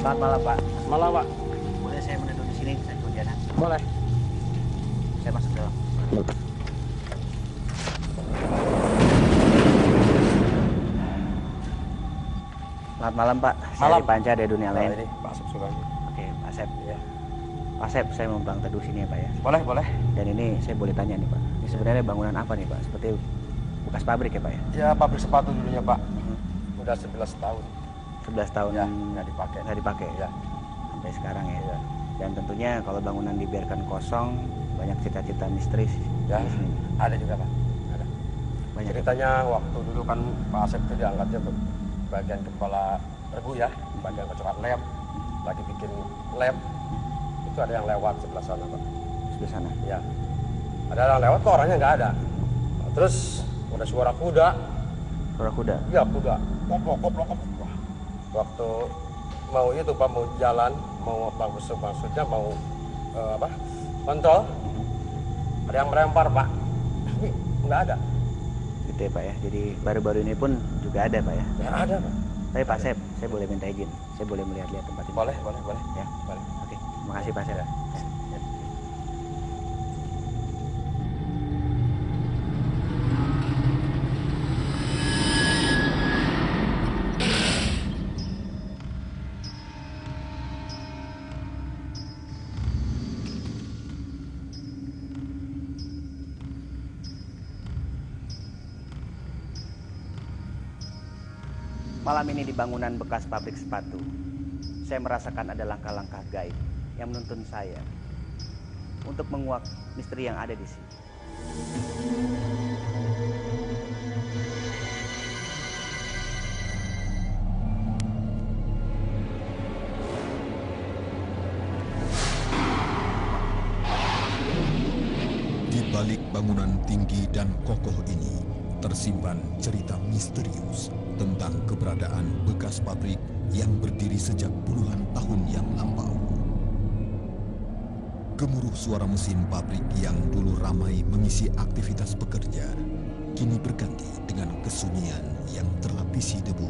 Selamat malam, Pak. Malam, Pak. Boleh saya menunduk di sini, saya Kunjana? Boleh. Saya masuk dalam. Selamat malam, Pak. Saya Malam. Dipanca dari dunia lain. Ini Pak Asep Sulami. Oke, Pak Asep. Ya. Pak Asep, saya mau bang teduh sini ya, Pak ya. Boleh, boleh. Dan ini saya boleh tanya nih, Pak. Ini sebenarnya bangunan apa nih, Pak? Seperti bekas pabrik ya, Pak ya? Ya, pabrik sepatu dulunya, Pak. Udah 11 tahun. 11 tahun Ya, nggak dipakai. nggak dipakai. Ya. Sampai sekarang ya. Ya. Dan tentunya kalau bangunan dibiarkan kosong, banyak cita-cita misteri Ya, di sini. ada juga, Pak. Ada. Banyak. Ceritanya waktu dulu kan Pak Asep itu diangkatnya bagian kepala regu ya, bagian kecokan lem, lagi bikin lem. Itu ada yang lewat sebelah sana, Pak. Sebelah sana. Ya. Ada yang lewat kok orangnya nggak ada. Terus ada suara kuda. Suara kuda. Ya, kuda. Koplok, koplok, koplok. Wah. Waktu mau itu Pak, mau jalan, mau apa maksudnya mau kontrol, ada yang melempar, Pak. Tapi nggak ada. Gitu ya, Pak ya. Jadi baru-baru ini pun juga ada, Pak ya. Ya ada, Pak. Tapi Pak Sep, saya boleh minta izin. Saya boleh melihat-lihat tempat ini. Boleh, boleh, boleh. Ya. Boleh. Oke. Terima kasih Pak Sep. Ya. Ya. Malam ini di bangunan bekas pabrik sepatu, saya merasakan ada langkah-langkah gaib yang menuntun saya untuk menguak misteri yang ada di sini. Di balik bangunan tinggi dan kokoh ini tersimpan cerita misterius tentang keberadaan bekas pabrik yang berdiri sejak puluhan tahun yang lampau. Gemuruh suara mesin pabrik yang dulu ramai mengisi aktivitas pekerja kini berganti dengan kesunyian yang terlapisi debu.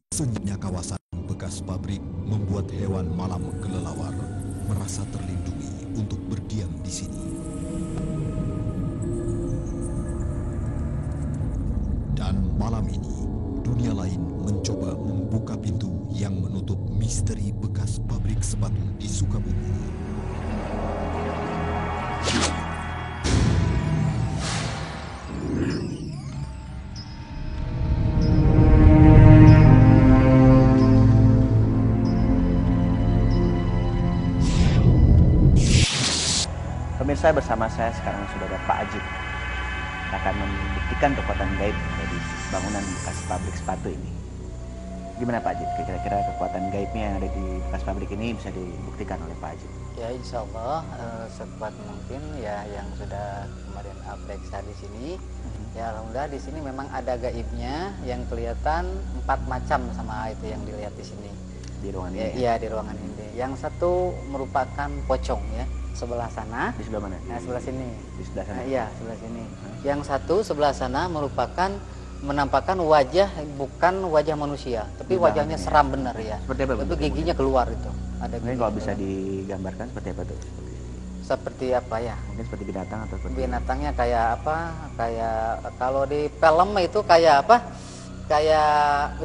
Senyapnya kawasan bekas pabrik membuat hewan malam kelelawar merasa terlindungi untuk berdiam di sini. Dan malam ini, dunia lain mencoba membuka pintu yang menutup misteri bekas pabrik sepatu di Sukabumi. Pemirsa, bersama saya sekarang sudah ada Pak Ajib akan membuktikan kekuatan gaib yang ada di bangunan bekas pabrik sepatu ini. Gimana Pak Ajib? Kira-kira kekuatan gaibnya yang ada di bekas pabrik ini bisa dibuktikan oleh Pak Ajib? Ya, insya Allah sekuat mungkin ya yang sudah kemarin periksa di sini. Ya, alhamdulillah di sini memang ada gaibnya yang kelihatan 4 macam sama itu yang dilihat di sini. Di ruangan Ya, ini? iya, di ruangan ini. Yang satu merupakan pocong ya, sebelah sana. Di sebelah mana? Nah, sebelah sini. Di sebelah sana? Nah, iya, sebelah sini. Yang satu sebelah sana merupakan menampakkan wajah, bukan wajah manusia, tapi Di wajahnya belakangnya. seram benar ya. Seperti apa Itu bentuknya? giginya keluar itu. Ada Mungkin gigi kalau bisa keluar. digambarkan seperti apa tuh? Seperti apa ya? Mungkin seperti binatang atau seperti... Binatangnya kayak apa? Kayak kalau di film itu kayak apa? Kayak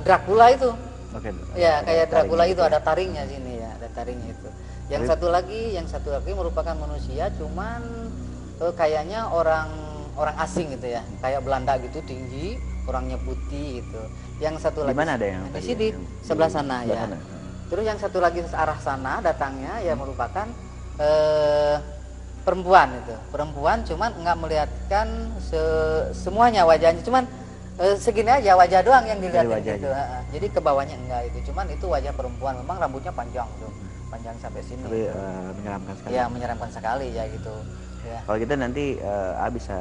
Dracula itu. Oke. Ya, ada kayak Dracula taringnya itu gitu ada ya. taringnya sini ya, ada taringnya itu. Yang Tapi- satu lagi merupakan manusia, cuman kayaknya orang asing gitu ya, kayak Belanda gitu, tinggi, orangnya putih gitu. Yang satu Di lagi mana ada yang di tadi sini yang di sebelah sana sebelah ya. sana? Terus yang satu lagi arah sana datangnya ya merupakan perempuan itu. Perempuan cuman nggak melihatkan semuanya wajahnya, cuman segini aja wajah doang yang dilihat Dari wajah gitu. aja. Jadi ke bawahnya enggak itu, cuman itu wajah perempuan, memang rambutnya panjang tuh, panjang sampai sini. Tapi menyeramkan sekali. Ya, menyeramkan sekali ya gitu. Ya. Kalau gitu nanti A bisa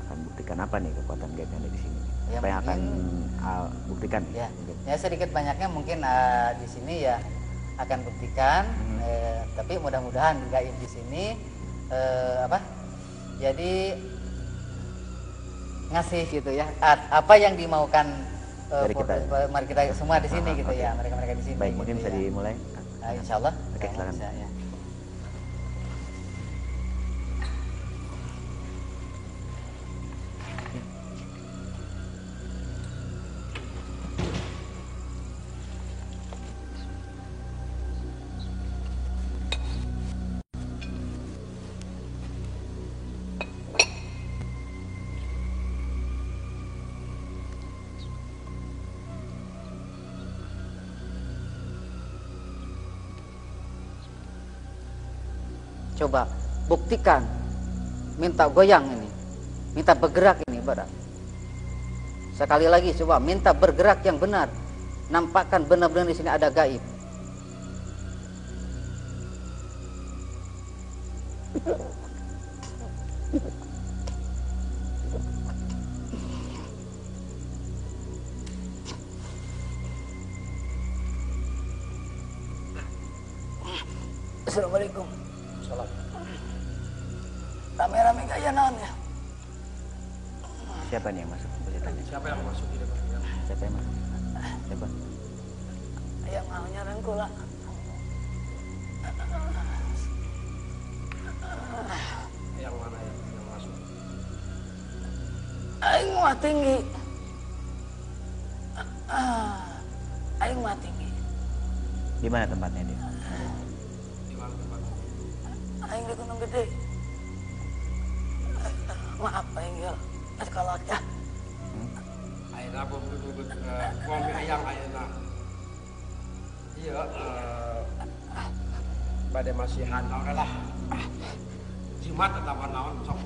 akan buktikan apa nih kekuatan gaib yang ada di sini? Ya, Apa yang akan mungkin- A buktikan? Ya, Mungkin. ya sedikit banyaknya mungkin di sini ya akan buktikan, tapi mudah-mudahan gaib di sini apa? Jadi ngasih gitu ya. Apa yang dimaukan Dari kita. mari kita semua di sini gitu ya, mereka-mereka di sini. Baik, gitu mungkin bisa ya. dimulai. Insya Allah. Oke, silakan. Bisa, ya. Coba buktikan, minta goyang ini, minta bergerak ini badan. Sekali lagi coba minta bergerak yang benar, nampakkan benar-benar di sini ada gaib. Assalamualaikum. Salam. Rame-rame gaya naon ya? Siapa nih yang masuk? Boleh tanya. Siapa yang masuk di depan? Siapa yang masuk? Siapa? Yang mau nyarang kula. Yang mana yang masuk? Aing mah tinggi. Aing mah tinggi. Di mana tempatnya dia? Di mana tempatnya? Aing di Gunung Gede. Maaf Aing ya. Sekolot ya. Ayeuna suami ayang ayeuna. Iya, pada masihan oke lah. Jimat tetap naon sok.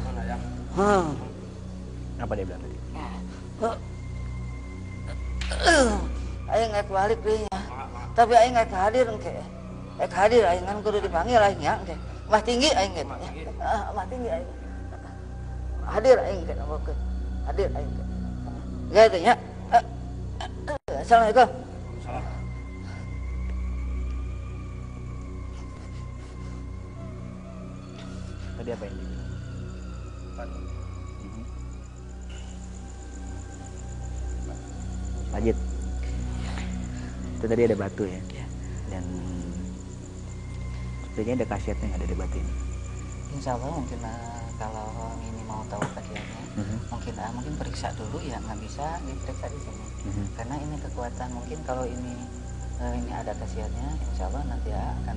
Mana yang? Apa dia bilang tadi? Aing nggak balik deh nya. Tapi aing nggak hadir engke. Hadir aing kan kudu dipanggil aing nya engke. Mah tinggi aing ge. Mah tinggi aing. Hadir aing ge nabokeun. Hadir aing ge. Gitu nya. Assalamualaikum. Salam. Tadi apa yang dibilang? Lanjut. Itu tadi ada batu ya. Dan sepertinya ada khasiatnya yang ada di batu ini. Insya Allah mungkin kalau ini mau tahu khasiatnya, mungkin periksa dulu ya, nggak bisa diperiksa di sini. Karena ini kekuatan, mungkin kalau ini ada khasiatnya, insya Allah nanti akan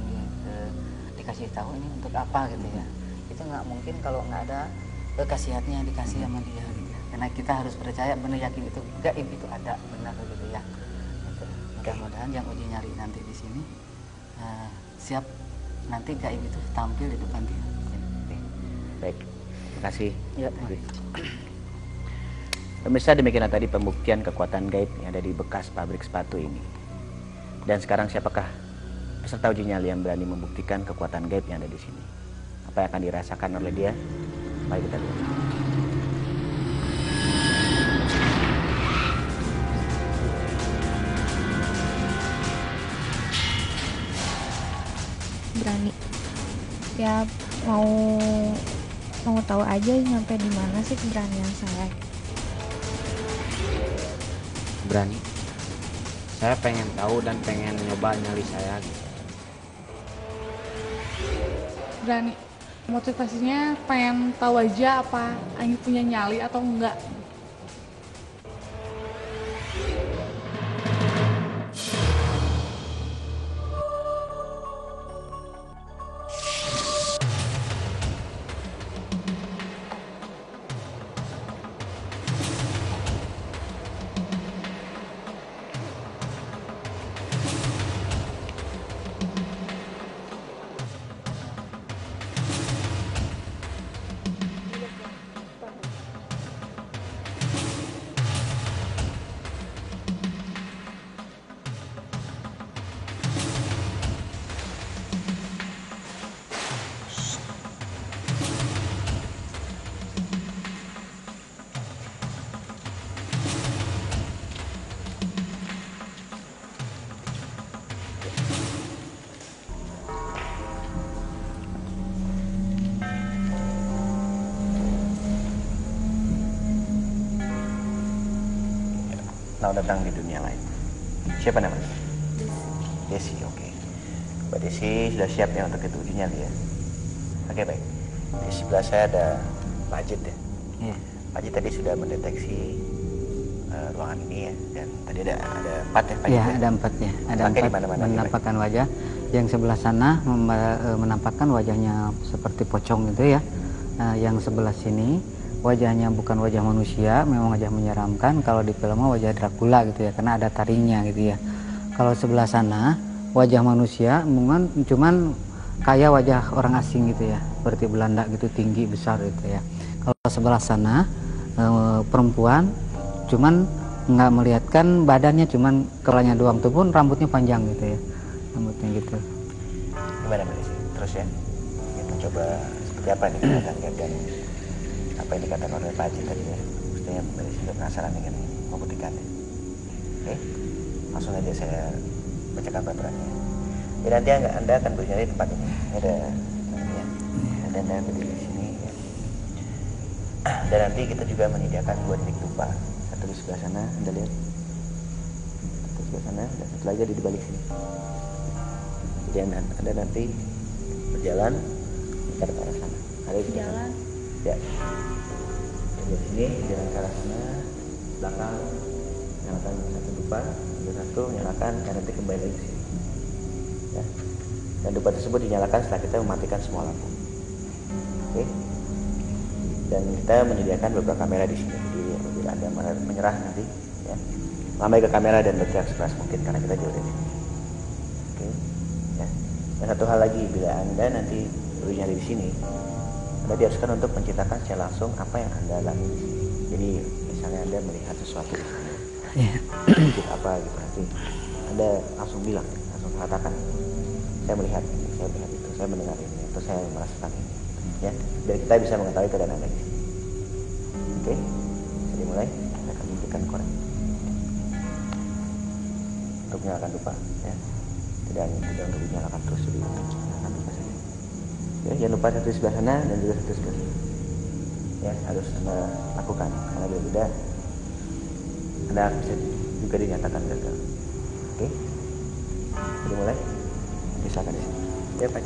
dikasih tahu ini untuk apa gitu ya. Itu nggak mungkin kalau nggak ada khasiatnya dikasih sama dia. Gitu. Karena kita harus percaya, benar yakin itu gaib itu ada benar gitu ya. Gitu. Mudah-mudahan yang uji nyari nanti di sini siap nanti gaib itu tampil di depan dia. Baik, terima kasih. Ya, pemirsa, demikianlah tadi pembuktian kekuatan gaib yang ada di bekas pabrik sepatu ini. Dan sekarang siapakah peserta uji nyali yang berani membuktikan kekuatan gaib yang ada di sini? Apa yang akan dirasakan oleh dia? Mari kita lihat. Berani ya, mau tahu aja nyampe di mana sih keberanian saya. Berani, saya pengen tahu dan pengen nyoba nyali saya gitu. Berani, motivasinya pengen tahu aja apa Aing punya nyali atau enggak. Selamat datang di dunia lain. Siapa namanya? Desi, oke. Mbak Desi sudah siap ya untuk itu uji nyali ya? Oke, baik. Di sebelah saya ada Pak Ajit ya. Iya. Pak Ajit tadi sudah mendeteksi ruangan ini ya, dan tadi ada 4 ya Pak Ajit Iya, ya? ada 4 ya. Ada Pakai 4 di mana-mana, menampakkan wajah. Yang sebelah sana menampakkan wajahnya seperti pocong gitu ya. Yang sebelah sini wajahnya bukan wajah manusia, memang wajah menyeramkan. Kalau di film wajah Dracula gitu ya, karena ada taringnya gitu ya. Kalau sebelah sana wajah manusia, cuman kayak wajah orang asing gitu ya, seperti Belanda gitu, tinggi besar gitu ya. Kalau sebelah sana perempuan, cuman nggak melihatkan badannya, cuman kepalanya doang tuh pun rambutnya panjang gitu ya, rambutnya gitu. Gimana Mbak Desi? Terus ya, kita coba seperti apa nih kita akan lihat dan apa yang dikatakan oleh Pak Ajit tadi ya. Maksudnya Mbak Desi sudah penasaran dengan membuktikannya. Oke, langsung aja saya bacakan peraturannya. Ya, nanti anda akan bernyari di tempat ini. Ini ada ya. Dan anda berdiri di sini ya. Dan nanti kita juga menyediakan 2 titik dupa. Satu di sebelah sana, anda lihat. Satu di sebelah sana, dan satu lagi di balik sini. Jadi anda nanti berjalan ke arah sana. Ada di Jalan. Ya. Dari sini jalan ke arah sana, belakang nyalakan satu dupa, satu nyalakan, dan nanti kembali lagi ke sini. Ya. Dan dupa tersebut dinyalakan setelah kita mematikan semua lampu. Oke. Dan kita menyediakan beberapa kamera di sini. Jadi apabila anda menyerah nanti, ya, lambai ke kamera dan berteriak sekeras mungkin karena kita jauh dari sini. Oke. Ya. Dan satu hal lagi, bila anda nanti berusaha di sini, anda diharuskan untuk menceritakan secara langsung apa yang anda alami di sini. Jadi misalnya anda melihat sesuatu di sini, sedikit apa gitu, nanti anda langsung bilang, langsung katakan, saya melihat ini, saya melihat itu, saya mendengar ini, atau saya merasakan ini, ya, biar kita bisa mengetahui keadaan anda di sini. Oke, jadi mulai, saya akan memberikan korek untuk menyalakan dupa, ya, tidak untuk dinyalakan terus, jadi untuk menyalakan dupa saja. Ya, jangan lupa satu di sebelah sana dan juga satu di sebelah sini. Ya, harus anda lakukan karena bila tidak anda bisa juga dinyatakan gagal. Oke, jadi mulai. Silakan di sini. Ya Pak.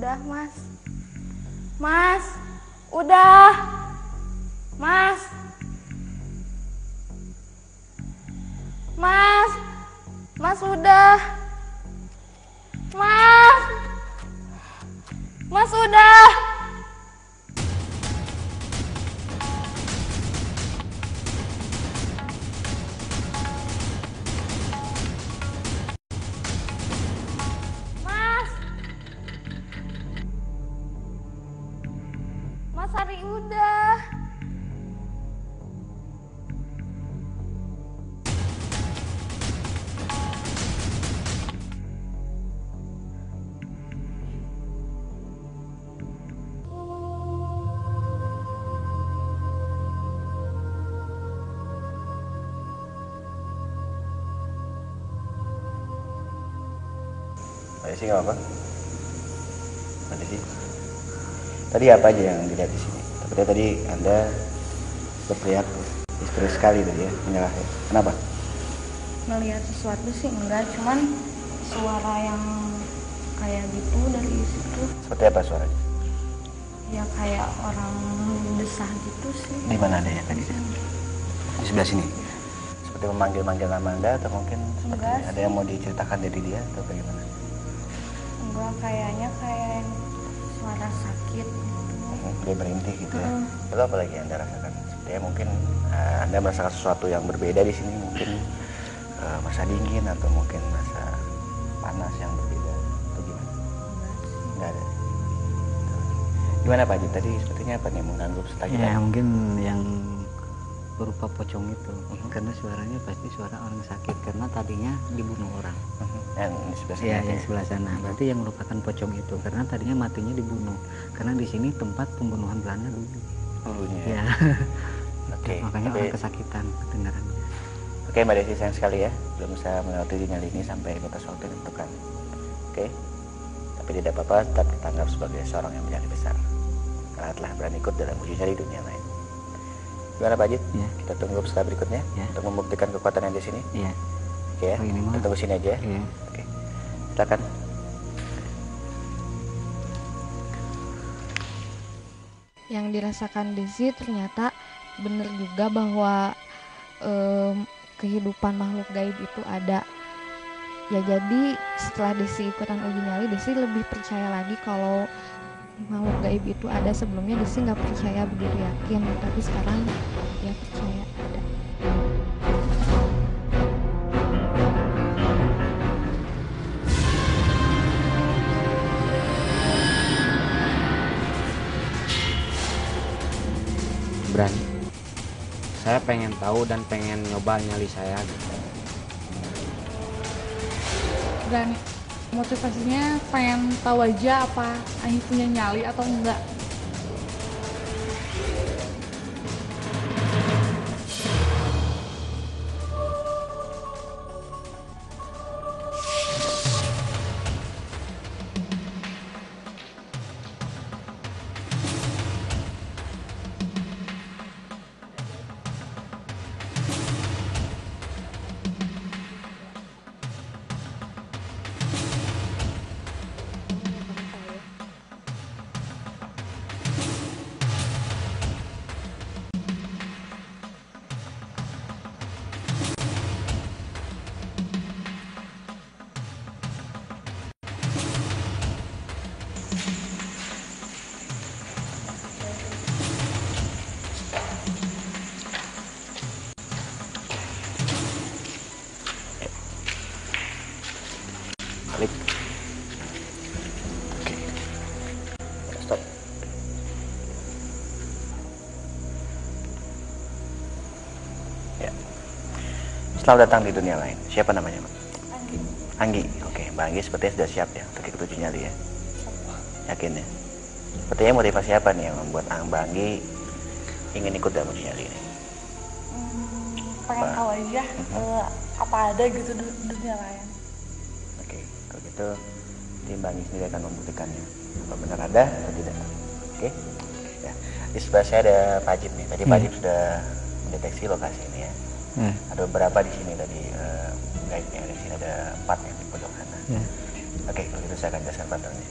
Udah, Mas. Mas, udah. Mas. Mas. Mas udah. Mas. Mas udah. Mas. Mas Ari udah. Mbak Desi nggak apa-apa? Mbak Desi, tadi apa aja yang dilihat di sini? Seperti tadi Anda berteriak histeris sekali tadi ya, menyerah. Kenapa? Melihat sesuatu sih enggak, cuman suara yang kayak gitu dari situ Seperti apa suaranya? ya kayak orang desah gitu sih. Di mana ada ya tadi? Di sebelah sini. Seperti memanggil-manggil nama Anda atau mungkin seperti Enggak ada yang mau diceritakan dari dia atau bagaimana? Enggak, kayaknya kayak suara sakit gitu. Dia berhenti gitu ya. Lalu apa lagi yang Anda rasakan? Sepertinya mungkin Anda merasakan sesuatu yang berbeda di sini, mungkin masa dingin atau mungkin masa panas yang berbeda atau gimana? Enggak ada. Gimana Pak Haji? Tadi sepertinya apa nih mengganggu setelah kita? Ya mungkin yang berupa pocong itu, karena suaranya pasti suara orang sakit karena tadinya dibunuh orang. Yang di sebelah sini. Ya, yang sebelah sana. Berarti yang merupakan pocong itu karena tadinya matinya dibunuh. Karena di sini tempat pembunuhan Belanda dulu. Dulunya. Ya. Oke. Makanya Tapi- orang kesakitan kedengarannya. Oke Mbak Desi, sayang sekali ya, belum bisa melewati nyali ini sampai batas waktu yang ditentukan. Oke, tapi tidak apa-apa, tetap kita anggap sebagai seorang yang menyali besar, karena telah berani ikut dalam uji nyali dunia lain. Gimana Pak Jit? Ya. Kita tunggu setelah berikutnya Ya. untuk membuktikan kekuatan yang di sini. Iya. Oke ya, Oh, ini mah. kita tunggu sini aja ya. Iya. Oke, silakan. Yang dirasakan Desi ternyata benar juga bahwa kehidupan makhluk gaib itu ada. Ya jadi setelah Desi ikutan uji nyali, Desi lebih percaya lagi kalau makhluk gaib itu ada. Sebelumnya Desi nggak percaya begitu yakin, tapi sekarang ya percaya ada. Berani. Saya pengen tahu dan pengen nyoba nyali saya gitu. Berani. Motivasinya pengen tahu aja apa Aing punya nyali atau enggak. Balik. Oke. Stop. Ya. Selamat datang di dunia lain. Siapa namanya, Mbak? Anggi. Oke, Mbak Anggi sepertinya sudah siap ya untuk ikut uji nyali ya. Yakin ya? Sepertinya motivasi apa nih yang membuat Mbak Anggi ingin ikut dalam uji nyali ini? Pengen tahu aja apa ada gitu di dunia lain. Oke, kalau gitu tim Mbak Anggi sendiri akan membuktikannya. Apa benar ada atau tidak? Oke. Ya. Di sebelah saya ada Pak Ajib nih. Tadi Pak Ajib sudah mendeteksi lokasi ini ya. Ada beberapa di sini tadi guide-nya. Di sini ada 4 yang di pojok sana. Oke, kalau gitu saya akan jelaskan patternnya.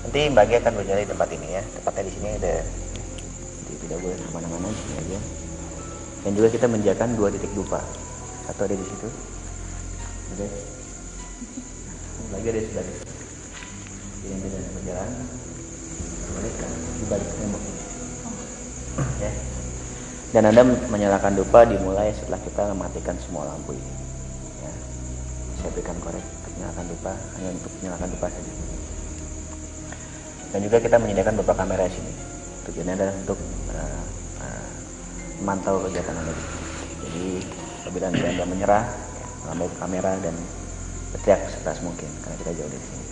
Nanti Mbak Agi akan berjalan di tempat ini ya. Tempatnya di sini ada, jadi tidak boleh kemana-mana di sini aja. Dan juga kita menjaga 2 titik dupa. Satu ada di situ. Oke. Lagi ada di sebelah situ. Jadi nanti ada berjalan. Boleh kan di balik tembok ini. Ya. Dan Anda menyalakan dupa dimulai setelah kita mematikan semua lampu ini. Ya. Saya berikan korek untuk menyalakan dupa, hanya untuk menyalakan dupa saja. Dan juga kita menyediakan beberapa kamera di sini. Tujuannya adalah untuk memantau kegiatan Anda. Jadi apabila Anda menyerah, ya, mengambil kamera dan berteriak sekeras mungkin karena kita jauh dari sini.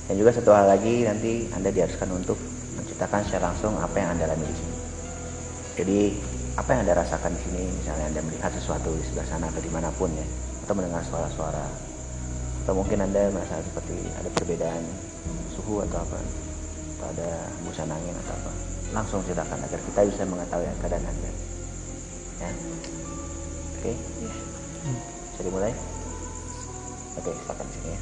Dan juga satu hal lagi, nanti Anda diharuskan untuk menceritakan secara langsung apa yang Anda alami di sini. Jadi apa yang Anda rasakan di sini, misalnya Anda melihat sesuatu di sebelah sana atau dimanapun ya, atau mendengar suara-suara, atau mungkin Anda merasa seperti ada perbedaan suhu atau apa, atau ada hembusan angin atau apa, langsung ceritakan agar kita bisa mengetahui keadaan Anda. Ya, oke, bisa dimulai. Oke, silakan di sini ya.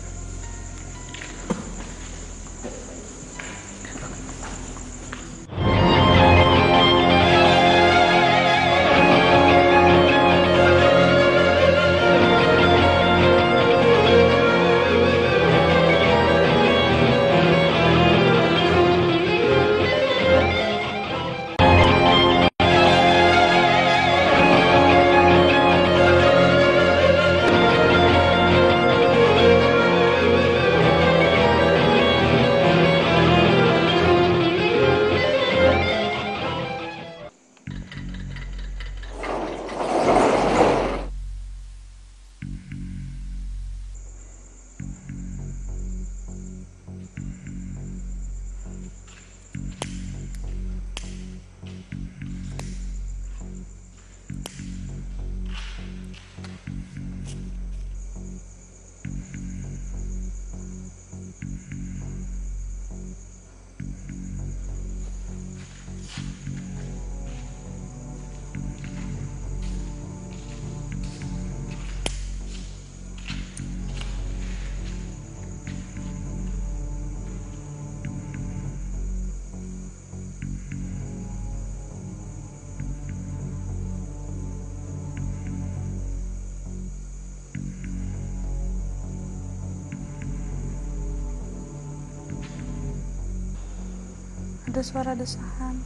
Ada suara desahan,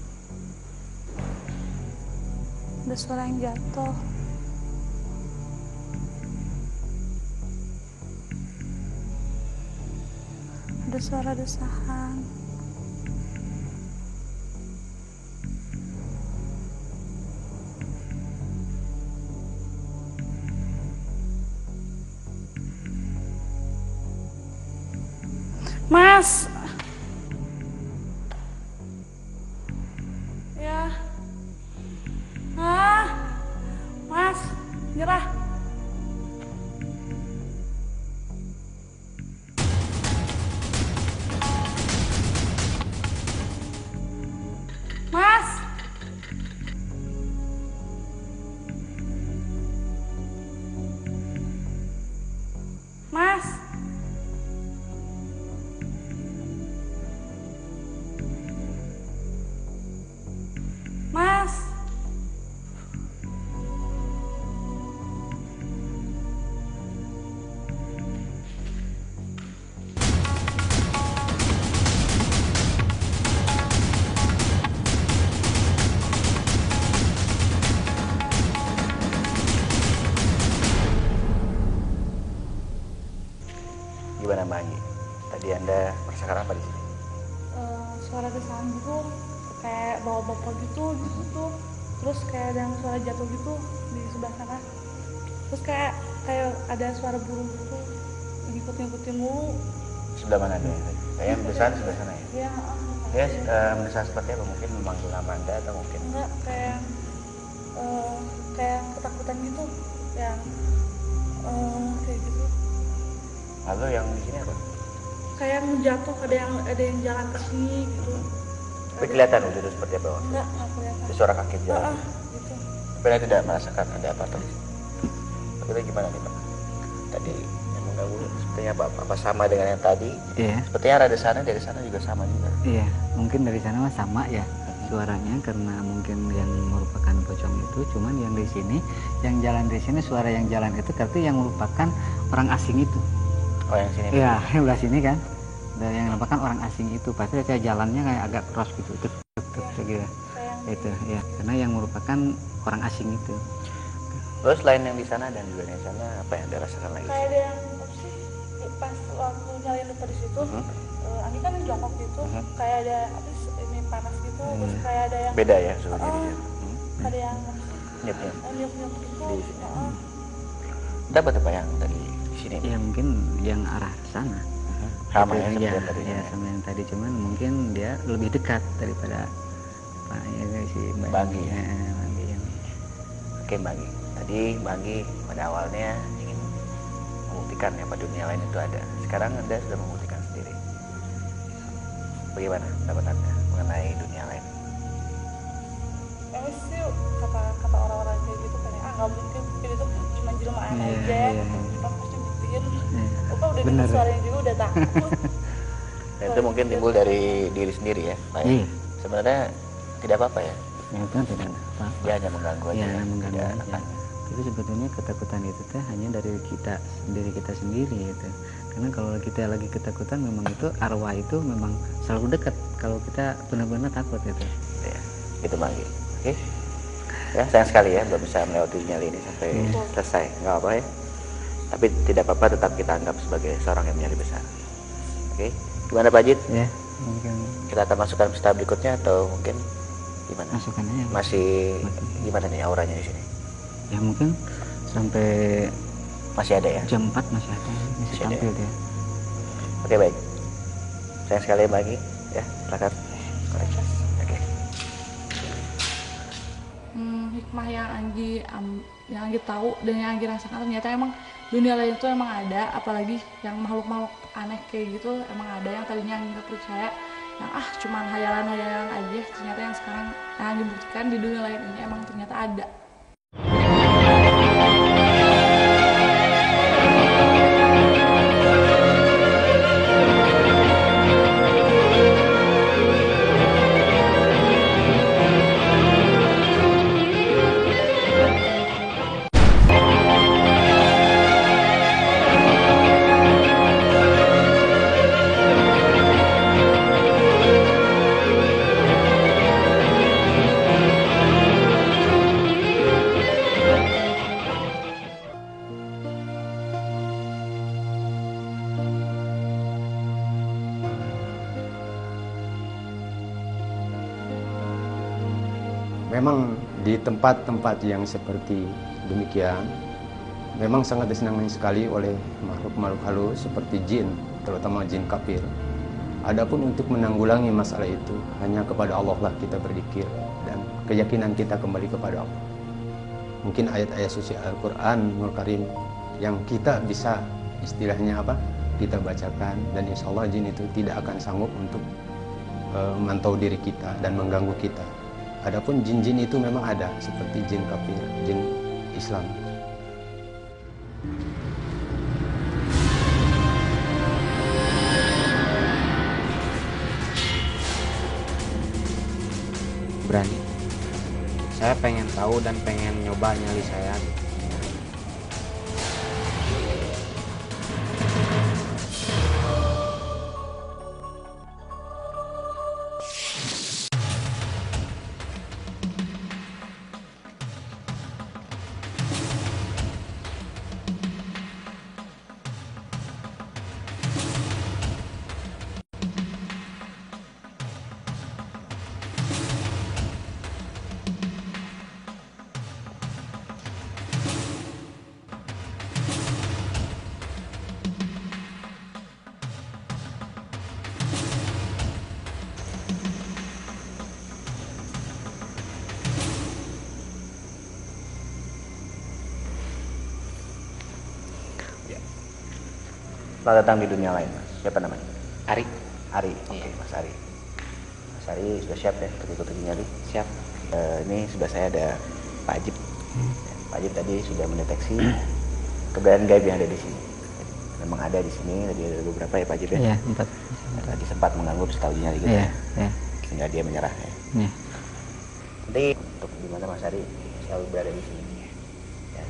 ada suara yang jatuh, ada suara desahan. Mas, ya, Mas, nyerah. Mas, Mas. Mas, Gimana Mbak Anggi? Tadi Anda merasakan apa di sini? suara desahan gitu, kayak bawa-bawa gitu di situ. Terus kayak ada yang suara jatuh gitu di sebelah sana. Terus kayak ada suara burung gitu, ngikut-ngikutin mulu. Sebelah mana dia? Kayaknya mendesak sebelah sana ya? Iya, Dia mendesak seperti apa? Mungkin memanggil nama Anda atau mungkin? enggak kayak ketakutan gitu, yang kayak gitu. Lalu yang di sini apa? Kayak jatuh, ada yang jalan ke sini gitu. Tapi kelihatan wujudnya seperti apa? Enggak kelihatan. Itu suara kaki jalan. Gitu. Tapi Anda tidak merasakan ada apa tadi? Tapi itu gimana nih Pak? Tadi yang mengganggu Bu? Sepertinya apa sama dengan yang tadi? Iya. Sepertinya ada sana, dari sana juga sama juga. Iya, mungkin dari sana mah sama ya suaranya, karena mungkin yang merupakan pocong itu, cuman yang di sini, yang jalan di sini, suara yang jalan itu berarti yang merupakan orang asing itu. Oh, yang sini. Iya, yang belah sini kan. Dan yang merupakan orang asing itu pasti kayak jalannya kayak agak keras gitu, tuk gitu. Itu ya, karena yang merupakan orang asing itu. Terus selain yang di sana dan juga yang di sana, apa yang Anda rasakan lagi? Kayak ada yang apa sih, pas waktu nyalain lupa di situ, Anggi kan jongkok gitu, kayak ada apa sih, ini panas gitu, terus kayak ada yang Beda ya suhu dirinya. ada yang Nyet ya. nyuk-nyuk gitu. Di sini. Dapat apa yang tadi di sini? Ya mungkin yang arah sana. Sama Itu, ya seperti yang tadi. ya sama yang tadi, cuman mungkin dia lebih dekat daripada Pak ya si Mbak Bagi. Bagi ini. Oke Mbak Anggi. Tadi Mbak Anggi pada awalnya ingin membuktikan ya pada dunia lain itu ada. Sekarang Anda sudah membuktikan sendiri. Bagaimana pendapat Anda mengenai dunia lain? Emang sih kata orang-orang kayak gitu kan, nggak mungkin itu cuma jelmaan Iya, aja, iya. kita pasti buktiin. Iya. Apa udah Bener. dengar suaranya juga udah takut. Dan itu mungkin timbul dari diri sendiri ya Pak ya? Iya. Sebenarnya tidak apa-apa ya. Ya itu kan tidak apa. Dia hanya mengganggu aja. Ya, ya, mengganggu tidak aja. akan. Tapi sebetulnya ketakutan itu teh hanya dari kita sendiri itu. Karena kalau kita lagi ketakutan, memang itu arwah itu memang selalu dekat kalau kita benar-benar takut itu. Ya, itu Mbak Anggi. Oke. Ya, sayang sekali ya belum bisa melewati nyali ini sampai selesai. Nggak apa ya. Tapi tidak apa-apa, tetap kita anggap sebagai seorang yang nyali besar. Oke. Gimana Pak Jid? Ya, mungkin Kita akan masukkan peserta berikutnya atau mungkin gimana? masukkan aja. Masih gimana nih auranya di sini? Ya mungkin sampai Masih ada ya? jam 4 masih ada, masih Masih ada tampil ya? dia. Oke baik. Sayang sekali Mbak Anggi. Ya, silakan. Oke. Hikmah yang Anggi tahu dan yang Anggi rasakan, ternyata emang dunia lain itu emang ada, apalagi yang makhluk-makhluk aneh kayak gitu emang ada, yang tadinya Anggi nggak percaya, yang cuman hayalan-hayalan aja, ternyata yang sekarang yang Anggi buktikan di dunia lain ini emang ternyata ada. Memang di tempat-tempat yang seperti demikian, memang sangat disenangi sekali oleh makhluk-makhluk halus seperti jin, terutama jin kafir. Adapun untuk menanggulangi masalah itu, hanya kepada Allah lah kita berzikir dan keyakinan kita kembali kepada Allah. Mungkin ayat-ayat suci Al-Quranul Karim yang kita bisa istilahnya kita bacakan, dan insya Allah jin itu tidak akan sanggup untuk memantau diri kita dan mengganggu kita. Adapun jin-jin itu memang ada, seperti jin kafir, jin Islam. Berani. Saya pengen tahu dan pengen nyoba nyali saya. Selamat datang di dunia lain, Mas. Siapa namanya? Ari. Ari. Oke, Mas Ari. Mas Ari sudah siap ya untuk ikut uji nyali? Siap. Ini sebelah saya ada Pak Ajib. Pak Ajib tadi sudah mendeteksi keberadaan gaib yang ada di sini. memang ada di sini, tadi ada beberapa ya Pak Ajib ya? Iya, 4. Tadi sempat mengganggu psikologi nyali gitu Iya, ya, iya. sehingga dia menyerah ya. Iya. Nanti untuk gimana Mas Ari selalu berada di sini ya.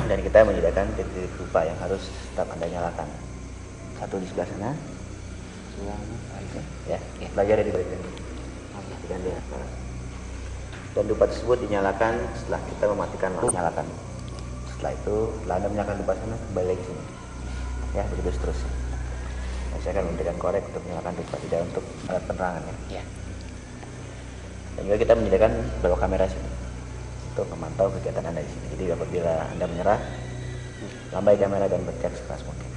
Dan kita menyediakan titik-titik rupa yang harus tetap Anda nyalakan. Satu di sebelah sana, ya, belajar dari bagian dan dia. Dan dupa tersebut dinyalakan setelah kita mematikan lampu, nyalakan. Setelah itu, setelah Anda menyalakan dupa sana, kembali lagi sini. Ya, begitu seterusnya. Nah, saya akan memberikan korek untuk menyalakan dupa, tidak untuk alat penerangan ya. Dan juga kita menyediakan beberapa kamera sini untuk memantau kegiatan Anda di sini. Jadi apabila Anda menyerah, lambai kamera dan berteriak sekeras mungkin.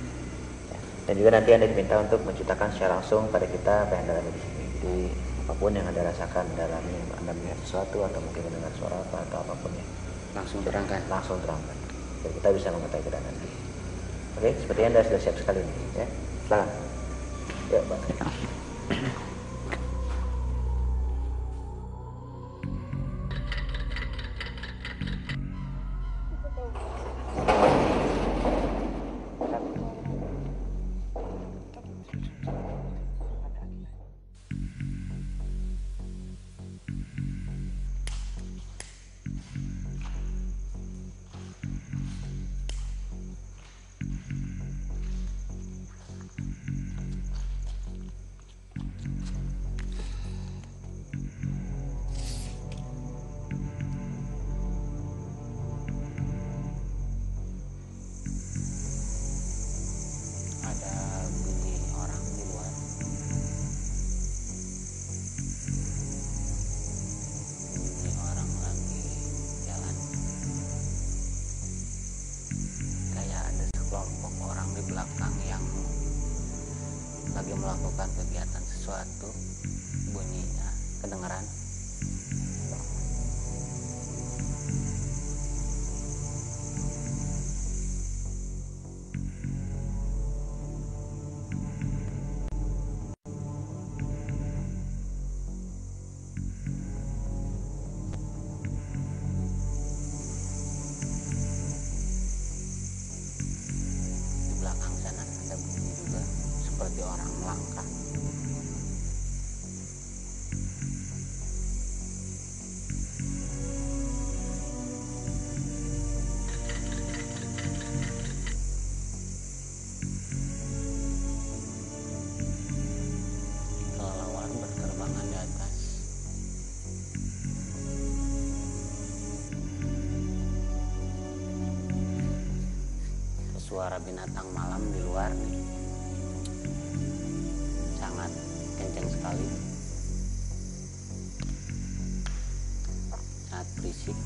Ya. Dan juga nanti Anda diminta untuk menceritakan secara langsung pada kita apa yang Anda alami di sini. Jadi apapun yang Anda rasakan, Anda melihat sesuatu atau mungkin mendengar suara apa atau apapun ya, Langsung terangkan. langsung terangkan. Dan kita bisa mengetahui keadaan Anda. Oke, sepertinya Anda sudah siap sekali nih, ya. Silakan. Ya, Pak. Ada bunyi orang di luar. Bunyi orang lagi jalan. Kayak ada sekelompok orang di belakang yang lagi melakukan kegiatan sesuatu. Bunyinya kedengeran. Di belakang sana ada bunyi juga seperti orang melangkah. Kelelawar berterbangan di atas. Suara binatang malam di luar nih sangat kencang sekali, sangat berisik.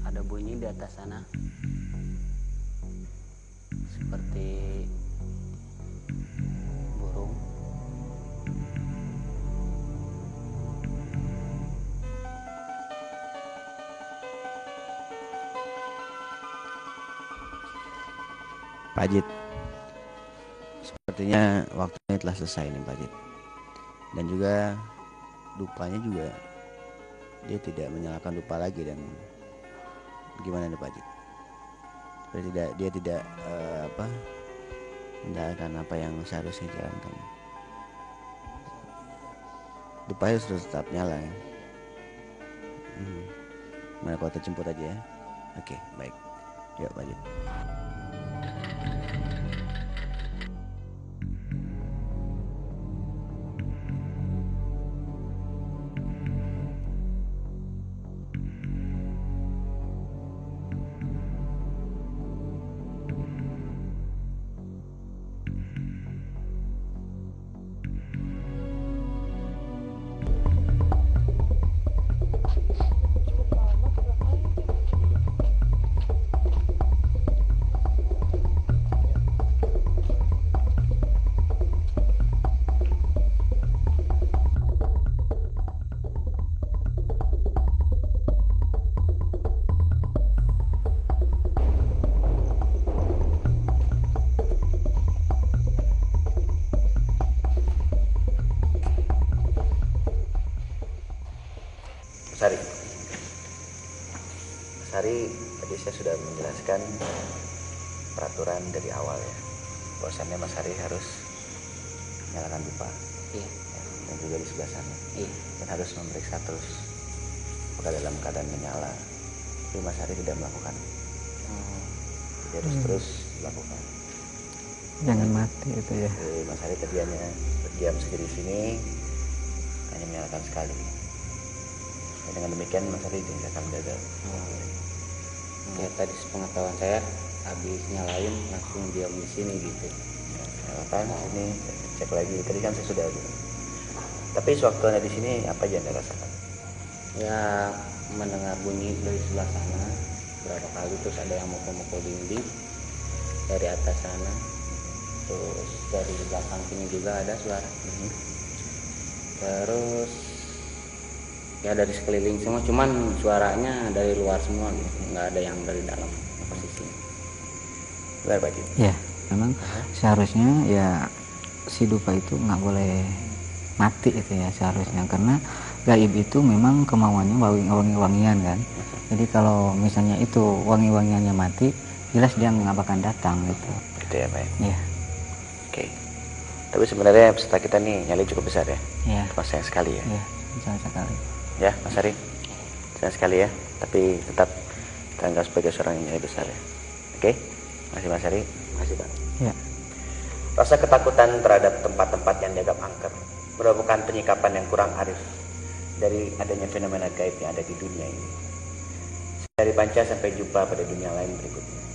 Ada bunyi di atas sana seperti burung. Pak Ajit, sepertinya waktunya telah selesai nih Pak Ajit. Dan juga dupanya juga dia tidak menyalakan dupa lagi. Dan gimana nih Pak Ajit? Dia tidak menjalankan apa yang seharusnya dijalankan. Dupanya sudah tetap nyala ya. Mana kalau kita jemput aja ya. Oke, baik. Yuk Pak Ajit. Mas Ari, tadi saya sudah menjelaskan peraturan dari awal ya. Bahwasannya Mas Ari harus menyalakan dupa. Iya. Ya, dan juga di sebelah sana. Iya. Dan harus memeriksa terus apakah dalam keadaan menyala. Tapi Mas Ari tidak melakukan. Jadi harus terus dilakukan. Jangan mati itu ya. Jadi Mas Ari tadi hanya berdiam sendiri di sini, hanya menyalakan sekali. Dan dengan demikian Mas Ari tidak akan gagal. Kayak tadi sepengetahuan saya habis nyalain langsung diam di sini gitu. Nyalakan sini, cek lagi. Tadi kan saya sudah bilang. Tapi sewaktu ada di sini apa aja Anda rasakan? Ya mendengar bunyi dari sebelah sana berapa kali, terus ada yang mukul-mukul dinding dari atas sana, terus dari belakang sini juga ada suara. Terus ya dari sekeliling semua, cuman suaranya dari luar semua gitu, nggak ada yang dari dalam posisinya. Benar Pak Jim? Ya, memang seharusnya ya si dupa itu nggak boleh mati itu ya seharusnya, karena gaib itu memang kemauannya wangi-wangian kan. Jadi kalau misalnya itu wangi-wangiannya mati, jelas dia nggak bakal datang gitu. Gitu ya Pak? Iya. Oke. Tapi sebenarnya peserta kita nih nyali cukup besar ya? Iya. Mas sayang sekali ya? Iya, besar sekali. Ya Mas Ari, sayang sekali ya. Tapi tetap kita anggap sebagai seorang yang nyali besar ya. Oke? Makasih Mas Ari. Makasih Pak. Iya. Rasa ketakutan terhadap tempat-tempat yang dianggap angker merupakan penyikapan yang kurang arif dari adanya fenomena gaib yang ada di dunia ini. Dari Panca, sampai jumpa pada dunia lain berikutnya.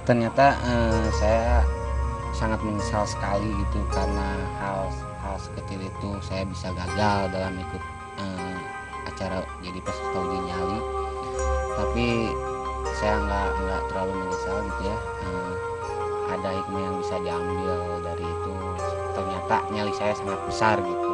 Ternyata saya sangat menyesal sekali gitu, karena hal sekecil itu saya bisa gagal dalam ikut acara jadi peserta uji nyali. Tapi saya nggak terlalu menyesal gitu ya. Ada hikmah yang bisa diambil dari itu. Ternyata nyali saya sangat besar gitu.